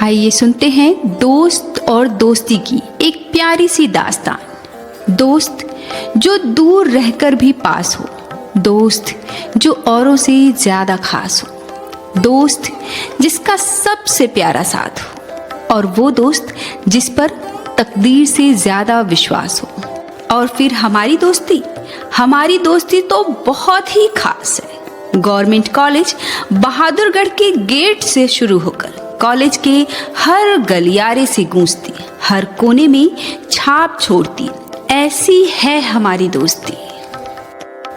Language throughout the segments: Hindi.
आइए सुनते हैं दोस्त और दोस्ती की एक प्यारी सी दास्तान। दोस्त जो दूर रहकर भी पास हो, दोस्त जो औरों से ज़्यादा खास हो, दोस्त जिसका सबसे प्यारा साथ हो, और वो दोस्त जिस पर तकदीर से ज़्यादा विश्वास हो। और फिर हमारी दोस्ती तो बहुत ही खास है। गवर्नमेंट कॉलेज बहादुरगढ़ के गेट से शुरू होकर कॉलेज के हर गलियारे से गूंजती, हर कोने में छाप छोड़ती, ऐसी है हमारी दोस्ती।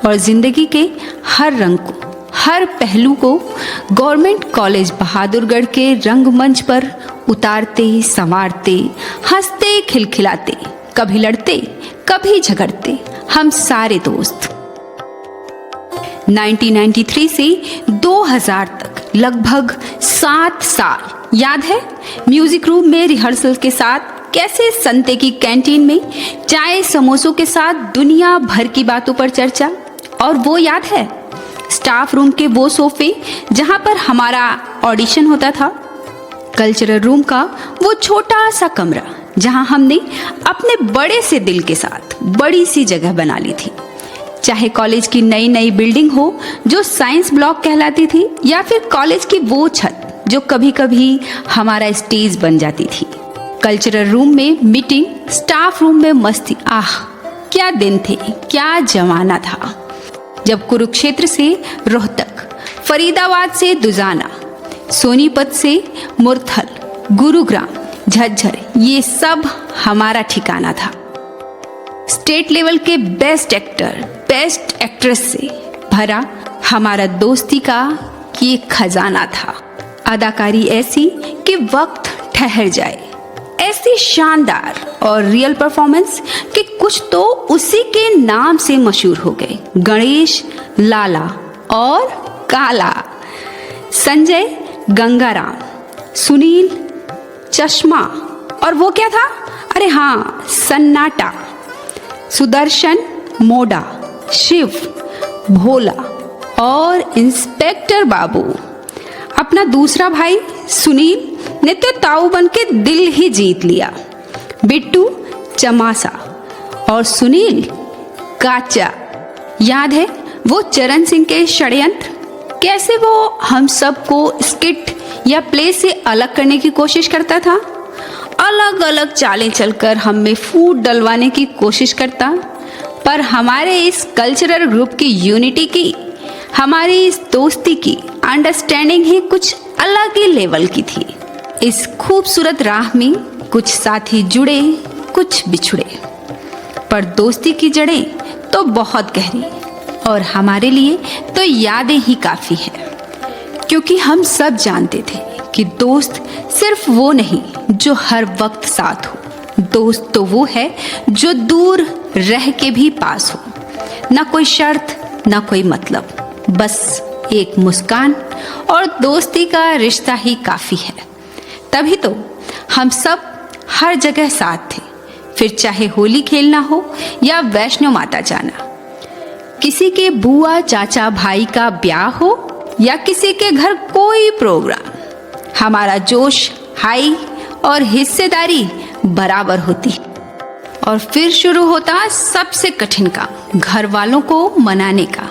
और जिंदगी के हर रंग को, हर पहलू को गवर्नमेंट कॉलेज बहादुरगढ़ के रंगमंच पर उतारते, संवारते, हंसते खिलखिलाते, कभी लड़ते, कभी झगड़ते, हम सारे दोस्त। 1993 से 2000 तक लगभग 7 साल याद है, म्यूजिक रूम में रिहर्सल के साथ, कैसे संते की कैंटीन में चाय समोसों के साथ दुनिया भर की बातों पर चर्चा। और वो याद है स्टाफ रूम के वो सोफे जहां पर हमारा ऑडिशन होता था, कल्चरल रूम का वो छोटा सा कमरा जहां हमने अपने बड़े से दिल के साथ बड़ी सी जगह बना ली थी। चाहे कॉलेज की नई नई बिल्डिंग हो जो साइंस ब्लॉक कहलाती थी, या फिर कॉलेज की वो छत जो कभी कभी हमारा स्टेज बन जाती थी। कल्चरल रूम में मीटिंग, स्टाफ रूम में मस्ती, आह क्या दिन थे, क्या जमाना था। जब कुरुक्षेत्र से रोहतक, फरीदाबाद से दुजाना, सोनीपत से मुरथल, गुरुग्राम, झज्जर, ये सब हमारा ठिकाना था। स्टेट लेवल के बेस्ट एक्टर, बेस्ट एक्ट्रेस से भरा हमारा दोस्ती का ये खजाना था। अदाकारी ऐसी कि वक्त ठहर जाए, ऐसी शानदार और रियल परफॉर्मेंस कि कुछ तो उसी के नाम से मशहूर हो गए। गणेश, लाला और काला, संजय, गंगाराम, सुनील, चश्मा, और वो क्या था, अरे हाँ, सन्नाटा, सुदर्शन, मोडा, शिव, भोला और इंस्पेक्टर बाबू। अपना दूसरा भाई सुनील ने तो ताऊ बन के दिल ही जीत लिया। बिट्टू, चमासा और सुनील, काचा। याद है वो चरण सिंह के षड्यंत्र, कैसे वो हम सबको स्किट या प्ले से अलग करने की कोशिश करता था, अलग अलग चालें चलकर हम में फूट डलवाने की कोशिश करता। पर हमारे इस कल्चरल ग्रुप की यूनिटी की, हमारी इस दोस्ती की अंडरस्टैंडिंग ही कुछ अलग ही लेवल की थी। इस खूबसूरत राह में कुछ साथी जुड़े, कुछ बिछुड़े, पर दोस्ती की जड़ें तो बहुत गहरी, और हमारे लिए तो यादें ही काफ़ी है। क्योंकि हम सब जानते थे कि दोस्त सिर्फ वो नहीं जो हर वक्त साथ हो, दोस्त तो वो है जो दूर रह के भी पास हो। ना कोई शर्त, ना कोई मतलब, बस एक मुस्कान और दोस्ती का रिश्ता ही काफ़ी है। तभी तो हम सब हर जगह साथ थे, फिर चाहे होली खेलना हो या वैष्णो माता जाना, किसी के बुआ चाचा भाई का ब्याह हो या किसी के घर कोई प्रोग्राम, हमारा जोश हाई और हिस्सेदारी बराबर होती। और फिर शुरू होता सबसे कठिन काम, घर वालों को मनाने का।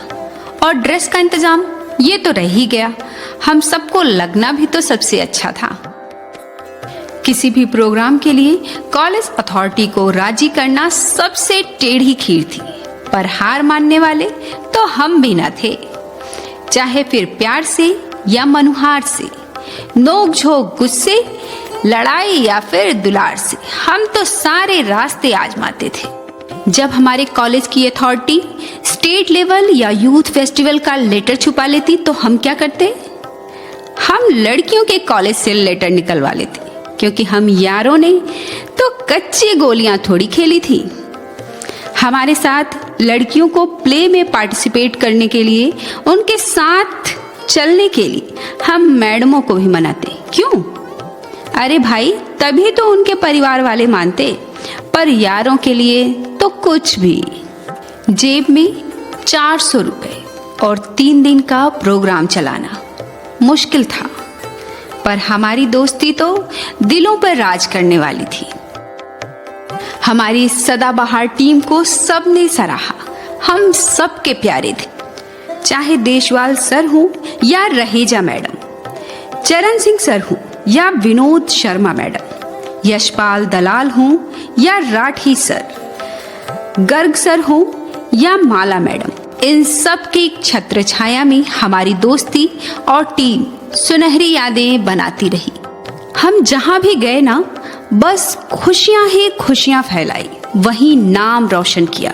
और ड्रेस का इंतजाम ये तो रह ही गया, हम सबको लगना भी तो सबसे अच्छा था। किसी भी प्रोग्राम के लिए कॉलेज अथॉरिटी को राजी करना सबसे टेढ़ी खीर थी, पर हार मानने वाले तो हम भी न थे। चाहे फिर प्यार से या मनुहार से, नोक झोंक, गुस्से, लड़ाई या फिर दुलार से, हम तो सारे रास्ते आजमाते थे। जब हमारे कॉलेज की अथॉरिटी स्टेट लेवल या यूथ फेस्टिवल का लेटर छुपा लेती तो हम क्या करते, हम लड़कियों के कॉलेज से लेटर निकलवा लेते, क्योंकि हम यारों ने तो कच्ची गोलियां थोड़ी खेली थी। हमारे साथ लड़कियों को प्ले में पार्टिसिपेट करने के लिए, उनके साथ चलने के लिए हम मैडमों को भी मनाते। क्यों? अरे भाई, तभी तो उनके परिवार वाले मानते, पर यारों के लिए तो कुछ भी। जेब में 400 रुपए और 3 दिन का प्रोग्राम चलाना मुश्किल था, पर हमारी दोस्ती तो दिलों पर राज करने वाली थी। हमारी सदाबहार टीम को सबने सराहा। हम सबके प्यारे थे, चाहे देशवाल सर हो या रहेजा मैडम, चरण सिंह सर हो या विनोद शर्मा मैडम, यशपाल दलाल हो या राठी सर, गर्ग सर हो या माला मैडम। इन सब की छत्र छाया में हमारी दोस्ती और टीम सुनहरी यादें बनाती रही। हम जहां भी गए ना, बस खुशियां ही खुशियां फैलाई, वहीं नाम रोशन किया।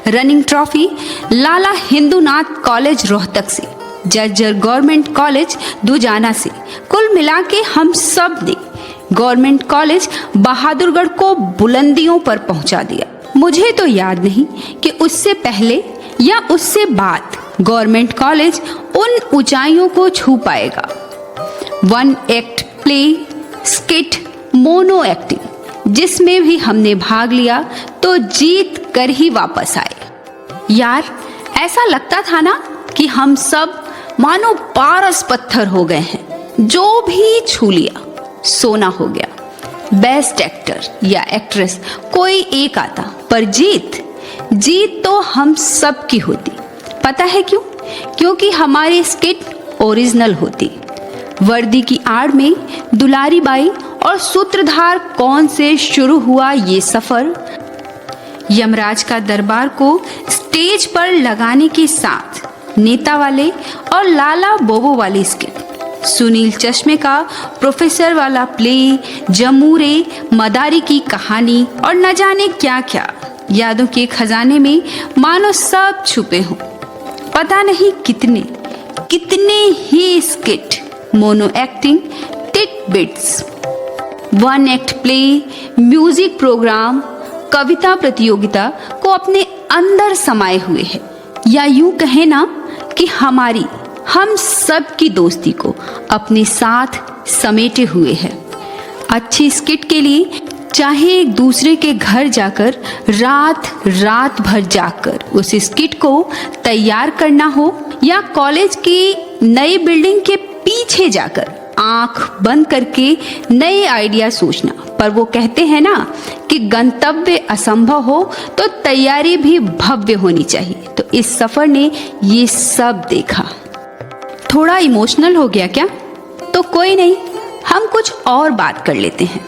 रनिंग ट्रॉफी लाला हिंदूनाथ कॉलेज रोहतक से, जर्जर गवर्नमेंट कॉलेज दुजाना से, कुल मिला के हम सब ने गवर्नमेंट कॉलेज बहादुरगढ़ को बुलंदियों पर पहुंचा दिया। मुझे तो याद नहीं कि उससे पहले या उससे बाद गवर्नमेंट कॉलेज उन ऊंचाइयों को छू पाएगा। One act play, skit, mono acting, जिसमें भी हमने भाग लिया तो जीत कर ही वापस आए। यार, ऐसा लगता था ना कि हम सब मानो पारस पत्थर हो गए हैं, जो भी छू लिया सोना हो गया। बेस्ट एक्टर या एक्ट्रेस कोई एक आता, पर जीत तो हम सब की होती। पता है क्यों? क्योंकि हमारी स्किट ओरिजिनल होती। वर्दी की आड़ में दुलारी बाई और सूत्रधार कौन से शुरू हुआ ये सफर, यमराज का दरबार को स्टेज पर लगाने के साथ नेता वाले और लाला बोबो वाली स्किट, सुनील चश्मे का प्रोफेसर वाला प्ले, जमूरे मदारी की कहानी और न जाने क्या क्या यादों के खजाने में मानो सब छुपे हों। पता नहीं कितने ही skit, mono acting, titbits, one act play, music program, कविता प्रतियोगिता को अपने अंदर समाये हुए है, या यूं कहें ना कि हम सब की दोस्ती को अपने साथ समेटे हुए है। अच्छी स्किट के लिए चाहे एक दूसरे के घर जाकर रात भर जाकर उस स्किट को तैयार करना हो, या कॉलेज की नई बिल्डिंग के पीछे जाकर आंख बंद करके नए आइडिया सोचना। पर वो कहते हैं ना कि गंतव्य असंभव हो तो तैयारी भी भव्य होनी चाहिए। तो इस सफर ने ये सब देखा। थोड़ा इमोशनल हो गया क्या? तो कोई नहीं, हम कुछ और बात कर लेते हैं।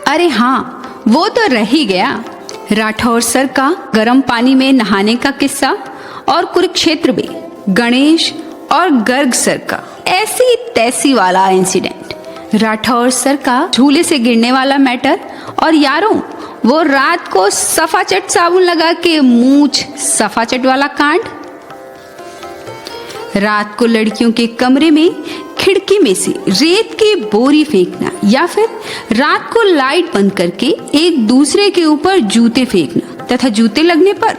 अरे हाँ, वो तो रह ही गया, राठौर सर का गर्म पानी में नहाने का किस्सा, और कुरुक्षेत्र में गणेश और गर्ग सर का ऐसी तैसी वाला इंसिडेंट, राठौर सर का झूले से गिरने वाला मैटर, और यारों वो रात को सफाचट साबुन लगा के मूंछ सफाचट वाला कांड, रात को लड़कियों के कमरे में खिड़की में से रेत की बोरी फेंकना, या फिर रात को लाइट बंद करके एक दूसरे के ऊपर जूते फेंकना, तथा जूते लगने पर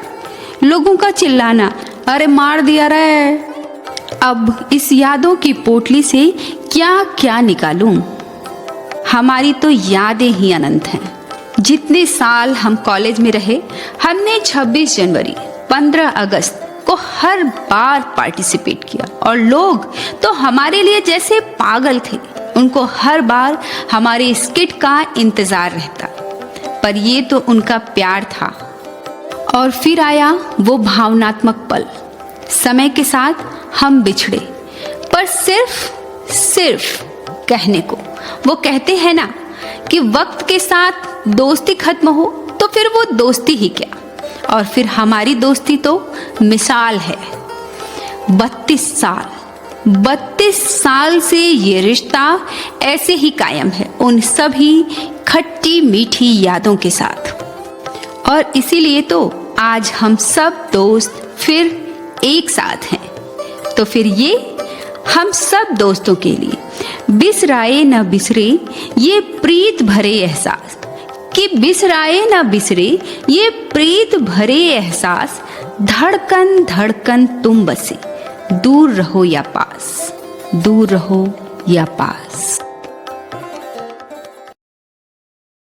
लोगों का चिल्लाना, अरे मार दिया रे। अब इस यादों की पोटली से क्या क्या निकालूं? हमारी तो यादें ही अनंत हैं। जितने साल हम कॉलेज में रहे, हमने 26 जनवरी, 15 अगस्त को हर बार पार्टिसिपेट किया, और लोग तो हमारे लिए जैसे पागल थे। उनको हर बार हमारे स्किट का इंतजार रहता, पर ये तो उनका प्यार था। और फिर आया वो भावनात्मक पल। समय के साथ हम बिछड़े, पर सिर्फ कहने को। वो कहते हैं ना कि वक्त के साथ दोस्ती खत्म हो तो फिर वो दोस्ती ही क्या। और फिर हमारी दोस्ती तो मिसाल है। 32 साल से ये रिश्ता ऐसे ही कायम है, उन सभी खट्टी मीठी यादों के साथ। और इसीलिए तो आज हम सब दोस्त फिर एक साथ हैं। तो फिर ये हम सब दोस्तों के लिए बिसराए न बिसरे ये प्रीत भरे एहसास, कि बिसराए न बिसरे ये प्रीत भरे एहसास, धड़कन धड़कन तुम बसे, दूर रहो या पास, दूर रहो या पास।